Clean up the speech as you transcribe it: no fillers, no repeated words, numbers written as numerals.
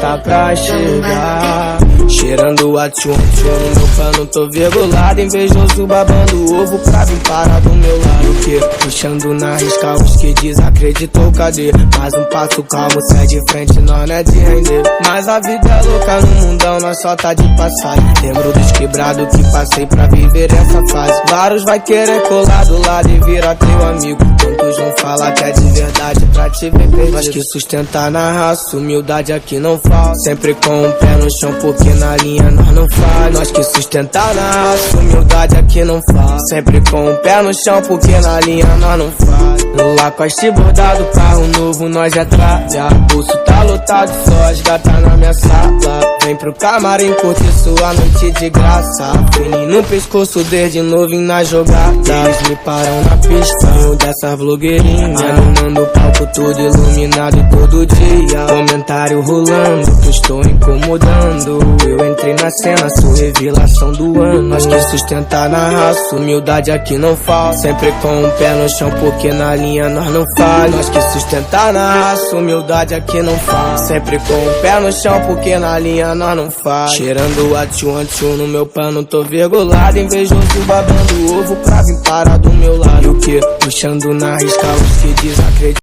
tá pra chegar. Cheirando a tchum no meu pano, tô virgulado, invejoso babando ovo pra vir parar do meu lado. O que? Puxando na risca os que desacreditou, cadê? Mais um passo calmo, sai de frente, nós não é de render. Mas a vida é louca no mundão, nós só tá de passagem. Lembro dos quebrados que passei pra viver essa fase. Vários vai querer colar do lado e virar teu amigo. Quantos vão falar que é de verdade pra te ver perdido? Nós que sustentar na raça, humildade aqui não falta. Sempre com o pé no chão, porque na linha nós não falha. Nós que sustentar na raça, humildade aqui não falta. Sempre com o pé no chão, porque na linha nós não falha. No Lacoste bordado, carro novo, nós já traga. Bolso tá lotado, só as gatas na minha sala. Vem pro camarim curtir sua noite de graça. Feeling no pescoço desde novinho na jogada. Eles me param na pista, eu dessas blogueirinhas. Animando o palco todo iluminado todo dia. Comentário rolando, que eu estou incomodando. Eu entrei na cena, sou revelação do ano. Nós que sustentar na raça, humildade aqui não falta. Sempre com o pé no chão, porque na linha nós não falha. Nós que sustentar na raça, humildade aqui não falta. Sempre com o pé no chão, porque na linha nós não falha. Cheirando a tchum no meu pano, tô virgulado, invejoso babando ovo pra vir parar do meu lado. E o que? Puxando na risca os que desacreditam.